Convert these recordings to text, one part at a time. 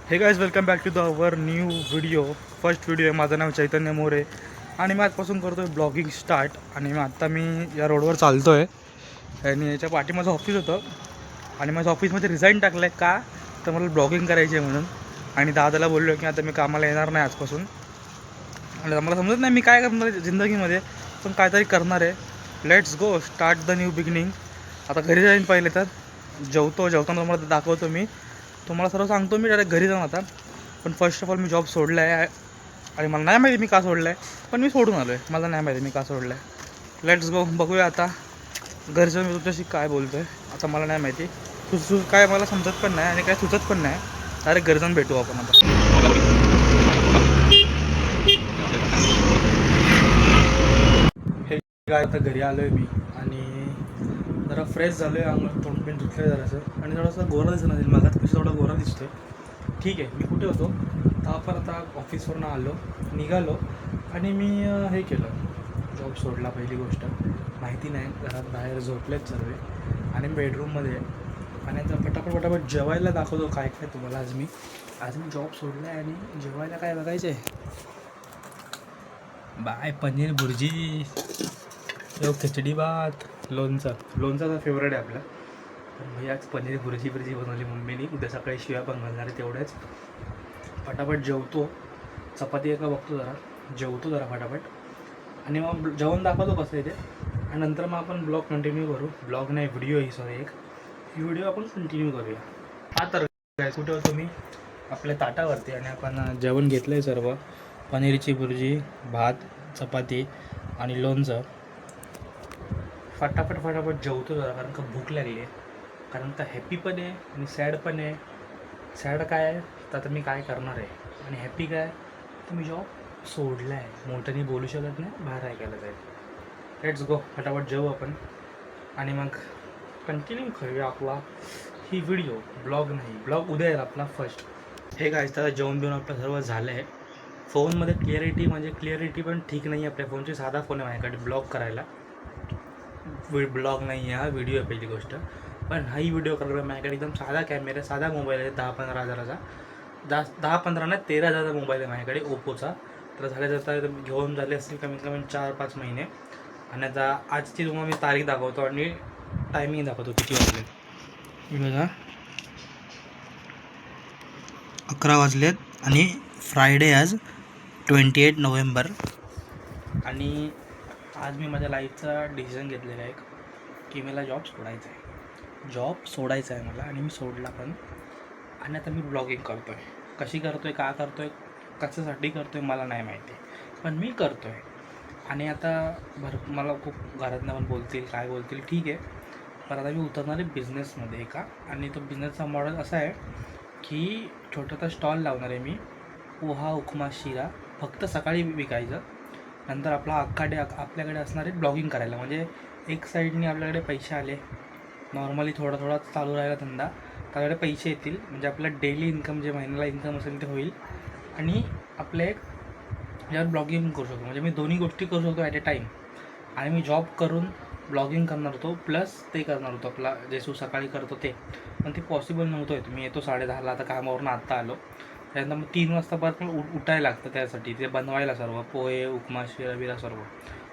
हे guys welcome back to the our new video. First video आहे. माझं नाव चैतन्य मोरे आणि मी आजपासून करतो आहे ब्लॉगिंग स्टार्ट. आणि मी या रोडवर चालतो आहे आणि याच्या पाठी माझं ऑफिस होतं आणि माझ्या ऑफिसमध्ये रिझाईन टाकलं आहे का तर मला ब्लॉगिंग करायची आहे म्हणून. आणि दादाला बोललो की आता मी कामाला येणार नाही आजपासून. आणि मला समजत नाही मी काय करणार आहे जिंदगीमध्ये, पण काहीतरी करणार आहे. Let's go start the new beginning. आता घरी जाईन पहिले तर जेवताना तुम्हाला दाखवतो मी. तुम्हाला सर्व सांगतो मी डायरेक्ट घरी जाऊन आता. पण first of all me job सोडला आहे आणि मला नाही माहिती मी का सोडला आहे, पण मी सोडून आलो आहे. मला नाही माहिती मी का सोडला आहे. लेट्स गो बघूया आता घरी जाऊन मी तुमच्याशी काय बोलतो आहे. आता मला नाही माहिती काय मला समजत पण नाही आणि काय सुचत पण नाही. डायरेक्ट घरी जाऊन भेटू आपण आता. हे काय आता घरी आलो आहे मी आणि जरा फ्रेश झालो आहे. अंग तोंड पण धुतलं आहे जरासं आणि थोडासा गोरा दिसणार आहे. मागात कसं थोडा गोरा दिसतो आहे. ठीक आहे. मी कुठे होतो तर आपण आता ऑफिसवरून आलो निघालो आणि मी हे केलं, जॉब सोडला. पहिली गोष्ट माहिती नाही, घरात बाहेर झोपलेत सर्व आणि बेडरूममध्ये. आणि आता पटापट जेवायला दाखवतो काय काय तुम्हाला. आज मी जॉब सोडला आहे आणि जेवायला काय बघायचं आहे. बाय पनीर भुर्जी, खिचडी भात, लोणचा तर फेवरेट आहे आपला. पण मी आज पनीर भुर्जी बनवली मम्मीने. उद्या सकाळी शिव्या पण घालणार आहे तेवढ्याच. फटाफट जेवतो. चपाती एका बघतो जेवतो जरा फटाफट आणि मग जेवण दाखवतो कसं आहे ते. आणि नंतर मग आपण ब्लॉग कंटिन्यू करू. ब्लॉग नाही, व्हिडिओ ही सॉरी ही व्हिडिओ आपण कंटिन्यू करूया. हा तर काय कुठे होतो मी आपल्या ताटावरती आणि आपण जेवण घेतलं आहे सर्व. पनीरची भुर्जी, भात, चपाती आणि लोणचं. फटाफट जेवतो जरा, कारण का भूक लागली आहे. कारण का हॅपी पण आहे आणि सॅड पण आहे. सॅड काय आहे तर आता मी काय करणार आहे, आणि हॅपी काय तर मी जॉब सोडला आहे. मोठ्याने बोलू शकत नाही, बाहेर ऐकायला जाईल. लेट्स गो फटाफट जेवू आपण आणि मग कंटिन्यू करूया आपला ही व्हिडिओ. ब्लॉग नाही, ब्लॉग उद्या येईल आपला फर्स्ट. हे काय तर जेवण बिवून आपलं सर्व झालं आहे. फोनमध्ये क्लिअरिटी पण ठीक नाही आहे आपल्या फोनची. साधा फोन आहे माझ्याकडे ब्लॉग करायला. ब्लॉग नाही आहे, हा व्हिडिओ आहे पहिली गोष्ट. पण हाही व्हिडिओ करायला माझ्याकडे एकदम साधा कॅमेरा, साधा मोबाईल आहे. 10-15 हजाराचा. 10-15 नाही 13 हजाराचा मोबाईल आहे माझ्याकडे, ओप्पोचा. तर आता घेऊन झाले असतील कमीत कमी 4-5 महिने. आणि आता आजची तुम्हाला मी तारीख दाखवतो आणि टायमिंग दाखवतो किती वाजले. बघा 11 वाजलेत आणि फ्रायडे आज 28 नोव्हेंबर. आणि आज मी माझ्या लाईफचा डिसिजन घेतलेला आहे की मला जॉब सोडायचा आहे मला. आणि मी सोडला पण. आणि आता मी ब्लॉगिंग करतो आहे. कशी करतो आहे, का करतो आहे, कशासाठी करतो आहे मला नाही माहिती, पण मी करतो आहे. आणि आता मला खूप घरातनं पण बोलतील, काय बोलतील, ठीक आहे. पण आता मी उतरणार आहे बिझनेसमध्ये एका. आणि तो बिझनेसचा मॉडेल असा आहे की छोटासा स्टॉल लावणार आहे मी. पोहा, उपमा, शिरा फक्त सकाळी विकायचं. नंतर आपला अख्खा डे आपल्याकडे असणार आहे ब्लॉगिंग करायला. म्हणजे एक साईडने आपल्याकडे पैसे आले, नॉर्मली थोडा चालू राहिला धंदा, त्याकडे पैसे येतील. म्हणजे आपलं डेली इन्कम जे महिन्याला इन्कम असेल ते होईल. आणि आपलं एक यावर ब्लॉगिंग करू शकतो. म्हणजे मी दोन्ही गोष्टी करू शकतो ॲट ए टाईम. आणि मी जॉब करून ब्लॉगिंग करणार होतो प्लस ते करणार होतो आपला जे सकाळी करतो ते. पण ते पॉसिबल नव्हतं आहे. मी येतो 10:30ला, आता कामावरून आत्ता आलो. त्यानंतर मग 3 वाजता परत पण उठायला लागतं त्यासाठी, ते बनवायला सर्व पोहे, उपमा, शिरा सर्व.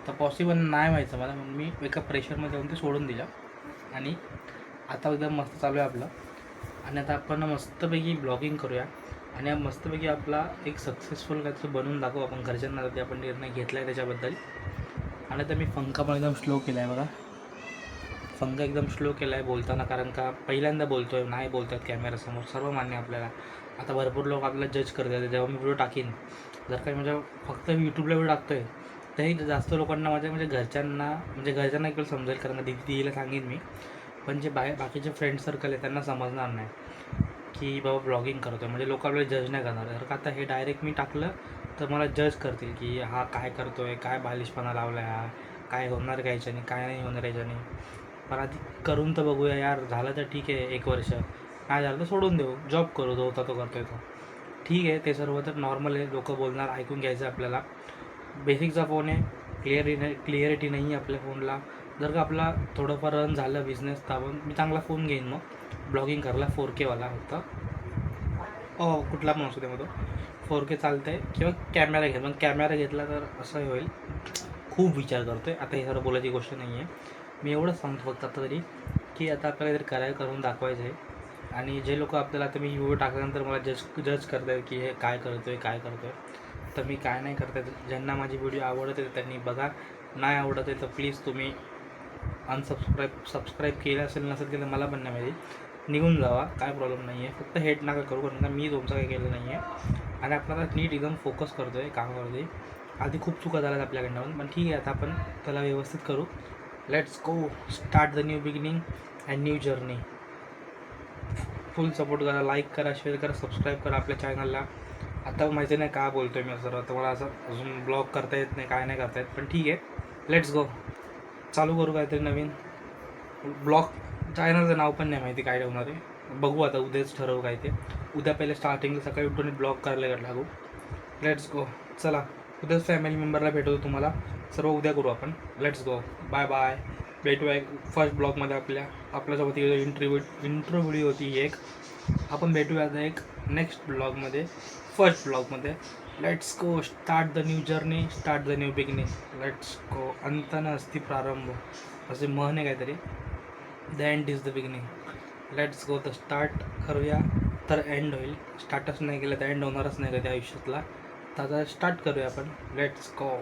तर पॉसिबल नाही व्हायचं मला. मग मी एका प्रेशरमध्ये येऊन ते सोडून दिलं. आणि आता एकदम मस्त चालू आहे आपलं. आणि आता आपण मस्तपैकी ब्लॉगिंग करूया आणि मस्तपैकी आपला एक सक्सेसफुल काहीतरी बनवून दाखवू आपण घरच्यांना. ते आपण निर्णय घेतला आहे त्याच्याबद्दल. आणि आता मी पंखा पण एकदम स्लो केला आहे बघा. पंखा एकदम स्लो केला आहे बोलताना, कारण का पहिल्यांदा बोलतो आहे, नाही बोलतात कॅमेरासमोर, सर्व मान्य आपल्याला. आता भरपूर लोक आपल्याला जज करतात जेव्हा मी व्हिडिओ टाकीन. जर काही म्हणजे फक्त मी यूट्यूबला व्हिडिओ टाकतो आहे तरी जास्त लोकांना म्हणजे घरच्यांना एकवेळ समजेल, कारण का दिदीला सांगेन मी. पण जे बाकीचे फ्रेंड सर्कल आहे त्यांना समजणार नाही की बाबा ब्लॉगिंग करतो आहे. म्हणजे लोक आपल्याला जज नाही करणार. जर का आता हे डायरेक्ट मी टाकलं तर मला जज करतील की हा काय करतो आहे, काय बालिशपणा लावला आहे, हा काय होणार का याच्याने, काय नाही होणार याच्याने. पण आधी करून तर बघूया यार. झालं तर ठीक आहे 1 वर्ष, काय झालं तर सोडून देऊ, जॉब करू. तो होता तो करतो आहे तो ठीक आहे. ते सर्व तर नॉर्मल आहे. लोक बोलणार ऐकून घ्यायचं आपल्याला. बेसिकचा फोन आहे, क्लिअरिटी नाही आहे आपल्या फोनला. जर का आपला थोडंफार रन झालं बिझनेस तर आपण मी चांगला फोन घेईन मग ब्लॉगिंग करायला 4K वाला फक्त. कुठला पण असू दे मग तो 4K चालतं आहे किंवा कॅमेरा घे. पण कॅमेरा घेतला तर असं होईल, खूप विचार करतो आहे. आता हे सर्व बोलायची गोष्ट नाही आहे. मी एवढंच सांगतो फक्त आता तरी, की आता आपल्याला काहीतरी करून दाखवायचं आहे. आणि जे लोक आपल्याला आता मी व्हिडिओ टाकल्यानंतर मला जज करत आहेत की हे काय करतो आहे, तर मी काय नाही करत आहे. ज्यांना माझी व्हिडिओ आवडत आहे त्यांनी बघा, नाही आवडत आहे तर प्लीज तुम्ही सबस्क्राईब केलं असेल नसेल केलं मला पण नाही माहिती, निघून जावा, काय प्रॉब्लेम नाही आहे. फक्त हेट नका करू, कारण मी तुमचं काही केलं नाही आहे. आणि आपल्याला नीट एकदम फोकस करतो आहे कामावरती. आधी खूप चुका झाल्यात आपल्याकडनं, पण ठीक आहे, आता आपण त्याला व्यवस्थित करू. Let's go, start the new beginning and new journey. Full support करा, लाईक करा, शेअर करा, सबस्क्राईब करा आपल्या चॅनलला. आता माहिती नाही काय बोलतो आहे मी असं, आता मला असं अजून ब्लॉग करता येत नाही, काय नाही करता येत, पण ठीक आहे. लेट्स गो, चालू करू काहीतरी नवीन ब्लॉग. चॅनलचं नाव पण नाही माहिती काय ठेवणार आहे, बघू आता उद्याच ठरवू काय ते. उद्या पहिले स्टार्टिंगला सकाळी उठून ब्लॉग करायला लागू. लेट्स गो, चला उद्याच फॅमिली मेंबरला भेटवतो तुम्हाला, सर्व उद्या करू आपण. Let's go, bye bye. भेटूया एक फर्स्ट ब्लॉगमध्ये. आपल्यासोबत इंट्रो व्हिडिओ होती एक. आपण भेटूया आता एक नेक्स्ट ब्लॉगमध्ये, फर्स्ट ब्लॉगमध्ये. Let's go, start the new journey, start the new beginning. Let's go, अंत नसती प्रारंभ, असे म्हण आहे काहीतरी. The end is the beginning. Let's go, तर स्टार्ट करूया तर एंड होईल. स्टार्टच नाही केलं तर एंड होणारच नाही कधी आयुष्यातला. तर आता स्टार्ट करूया आपण. लेट्स गो.